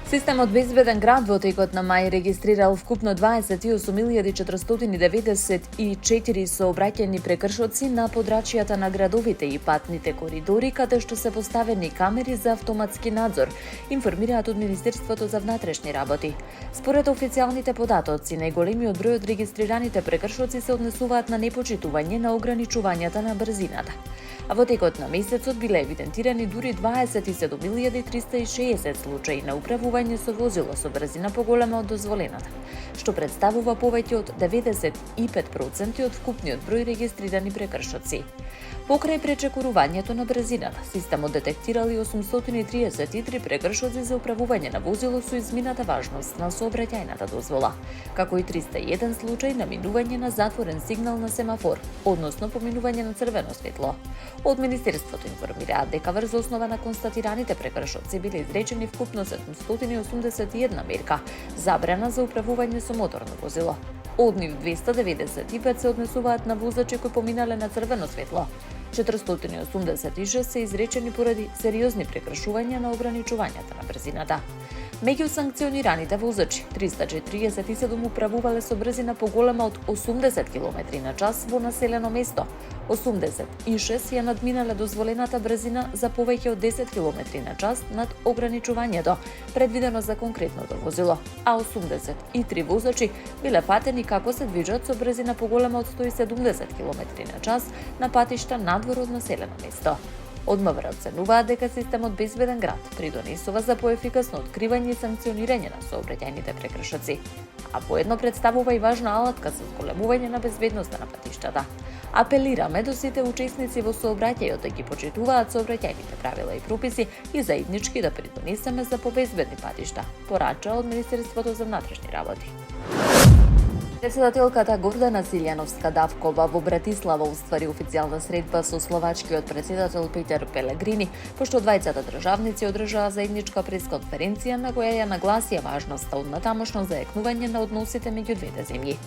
Системот Безбеден град во текот на мај регистрирал вкупно 28.494 сообраќајни прекршоци на подрачјата на градовите и патните коридори, каде што се поставени камери за автоматски надзор, информираат од Министерството за внатрешни работи. Според официјалните податоци, најголемиот број од регистрираните прекршоци се однесуваат на непочитување на ограничувањата на брзината. А во текот на месецот биле евидентирани дури 27.360 случаи на управување со возило со брзина поголема од дозволената, што представува повеќе од 95% од вкупниот број регистрирани прекршоци. Покрај пречекорувањето на брзината, системот детектирали 833 прекршоци за управување на возило со измината важност на сообраќајната дозвола, како и 301 случаи на минување на затворен сигнал на семафор, односно поминување на црвено светло. Од Министерството информираат дека врз основа на констатираните прекршоци биле изречени вкупно 781 мерка забрана за управување со моторно возило. Од нив 295 се однесуваат на возачи кои поминале на црвено светло. 486 се изречени поради сериозни прекршувања на ограничувањата на брзината. Меѓу санкционираните возачи, 347 управувале со брзина поголема од 80 км на час во населено место, 86 ја надминале дозволената брзина за повеќе од 10 км на час над ограничувањето предвидено за конкретното возило, а 83 возачи биле фатени како се движат со брзина поголема од 170 км на час на патишта надвор од населено место. Од МВР оценуваат дека системот Безбеден град придонесува за поефикасно откривање и санкционирање на сообраќајните прекршоци, а поедно представува и важна алатка за зголемување на безбедноста на патиштата. Апелираме до сите учесници во сообраќајот да ги почитуваат сообраќајните правила и прописи и заеднички да придонесеме за побезбедни патишта, порача од Министерството за внатрешни работи. Председателката Гордана Силјановска-Давкова во Братислава уствари официјална средба со словачкиот председател Петер Пелегрини, пошто двајцата државници одржаа заедничка пресконференција на која ја нагласија важноста од натамошно зајакнување на односите меѓу двете земји.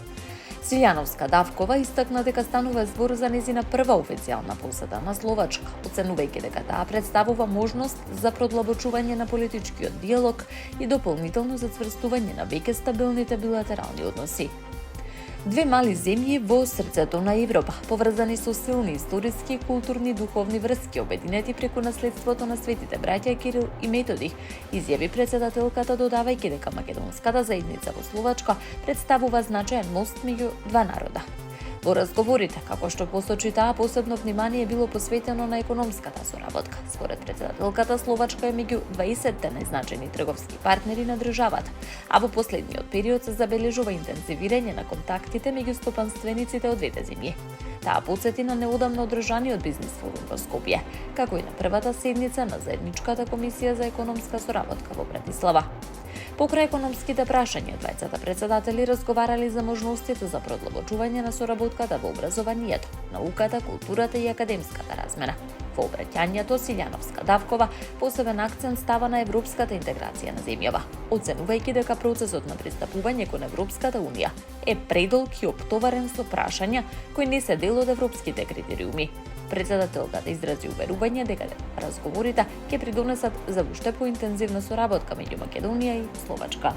Силјановска-Давкова истакна дека станува збор за незина прва официјална посета на Словачка, оценувајќи дека таа представува можност за продлабочување на политичкиот диалог и дополнително зацврстување на веќе стабилните билатерални односи. Две мали земји во срцето на Европа, поврзани со силни историски, културни и духовни врски, обединети преку наследството на светите браќа Кирил и Методи, изјави председателката, додавајќи дека македонската заедница во Словачка представува значаен мост меѓу два народа. Во разговорите, како што посочи таа, посебно внимание било посветено на економската соработка. Според председателката, Словачка е меѓу 20 најзначајни трговски партнери на државата, а во последниот период се забележува интензивирање на контактите меѓу стопанствениците од двете земји. Таа потсети на неодамно одржаниот бизнис форум во Скопје, како и на првата седница на заедничката комисија за економска соработка во Братислава. Покрај економските прашања, двајцата председатели разговарали за можностите за продлабочување на соработката во образованието, науката, културата и академската размена. Во обраќањето Силјановска-Давкова посебен акцент става на европската интеграција на земјава, оценувајќи дека процесот на пристапување кон Европската унија е предолг и оптоварен со прашања кои не се дел од европските критериуми. Председателката изрази уверување дека разговорите ќе придонесат за уште поинтензивна соработка меѓу Македонија и Словачка.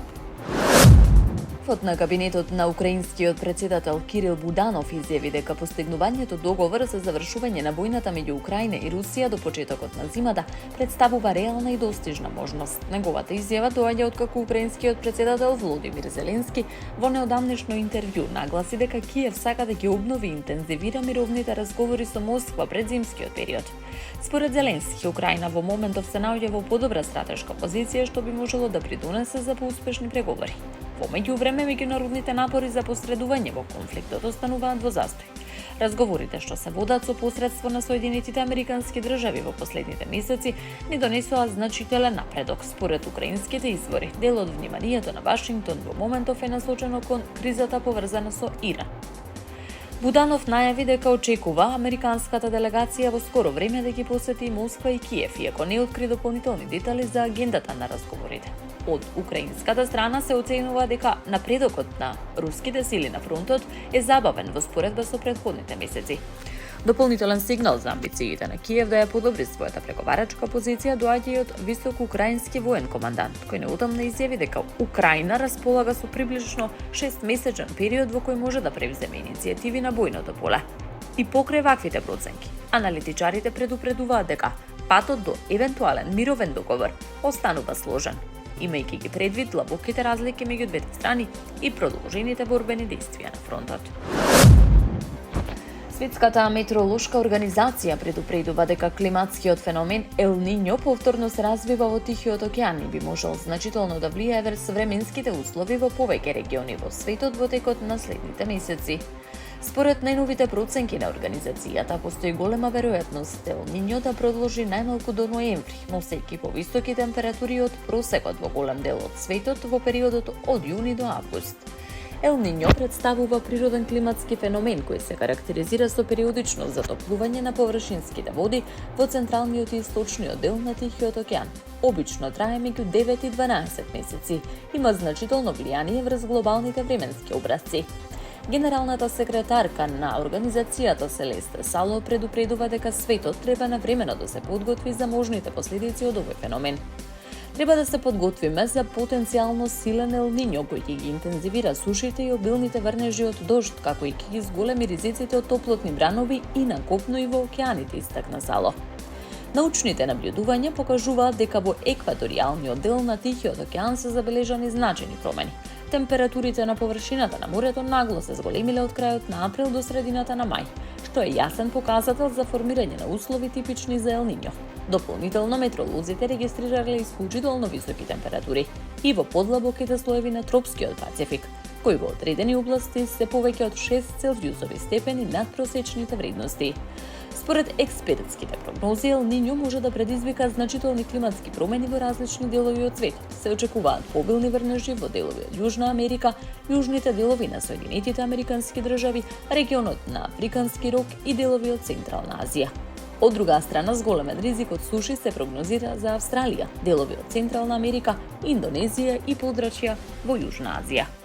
Шефот на кабинетот на украинскиот председател Кирил Буданов изјави дека постигнувањето договор за завршување на војната меѓу Украина и Русија до почетокот на зимата представува реална и достижна можност. Неговата изјава доаѓа откако украинскиот председател Володимир Зеленски во неодамнешно интервју нагласи дека Киев сака да ги обнови и интензивира мировните разговори со Москва пред зимскиот период. Според Зеленски, Украина во моментов се наоѓа во подобра стратешка позиција што би можело да придонесе за поуспешни преговори. Во меѓувреме, меѓународните напори за посредување во конфликтот остануваат во застој. Разговорите што се водат со посредство на Соединетите Американски држави во последните месеци не донесоа значителен напредок. Според украинските извори, дел од вниманието на Вашингтон во моментов е насочено кон кризата поврзана со Иран. Буданов најави дека очекува американската делегација во скоро време да ги посети Москва и Киев, иако не откри дополнителни детали за агендата на разговорите. Од украинската страна се оценува дека напредокот на руските сили на фронтот е забавен во споредба со претходните месеци. Дополнителен сигнал за амбициите на Киев да ја подобри својата преговарачка позиција доаѓа и од висок украински воен командант, кој неутамно изјави дека Украина располага со приближно 6-месечен период во кој може да превземе иницијативи на бојното поле. И покрај ваквите проценки, аналитичарите предупредуваат дека патот до евентуален мировен договор останува сложен, имајќи ги предвид длабоките разлики меѓу двете страни и продолжените борбени дејствија на фронтот. Светската метеоролошка организација предупредува дека климатскиот феномен Ел Ниньо повторно се развива во Тихиот океан и би можел значително да влијае врз временските услови во повеќе региони во светот во текот на следните месеци. Според најновите проценки на организацијата, постои голема веројатност Ел Ниньо да продолжи најмалку до ноември, носејќи повисоки температури од просекот во голем дел од светот во периодот од јуни до август. Ел Ниньо представува природен климатски феномен кој се карактеризира со периодично затоплување на површинските води во централниот и источниот дел на Тихиот океан. Обично трае меѓу 9 и 12 месеци. Има значително влијание врз глобалните временски образци. Генералната секретарка на организацијата Селесте Сало предупредува дека светот треба навремено да се подготви за можните последици од овој феномен. Треба да се подготвиме за потенцијално силен Ел Ниньо кој ќе ги интензивира сушите и обилните врнежи од дожд, како и ќе ги зголеми ризиците од топлотни бранови и на копно и во океаните, истакна Сало. Научните набљудувања покажуваат дека во екваторијалниот дел на Тихиот океан се забележани значајни промени. Температурите на површината на морето нагло се зголемиле од крајот на април до средината на мај, што е јасен показател за формирање на услови типични за Ел Ниньо. Дополнително метеоролозите регистрирале исклучително високи температури и во подлабоките слоеви на тропскиот Пацифик, кои во одредени области се повеќе од 6 целзиусови степени над просечните вредности. Според експертските прогнози, Ел Ниньо може да предизвика значителни климатски промени во различни делови од светот. Се очекуваат побилни врнежи во делови од Јужна Америка, јужните делови на Соединетите Американски држави, регионот на Африкански рог и делови од Централна Азија. Од друга страна, зголемен ризик од суши се прогнозира за Австралија, делови од Централна Америка, Индонезија и подрачја во Јужна Азија.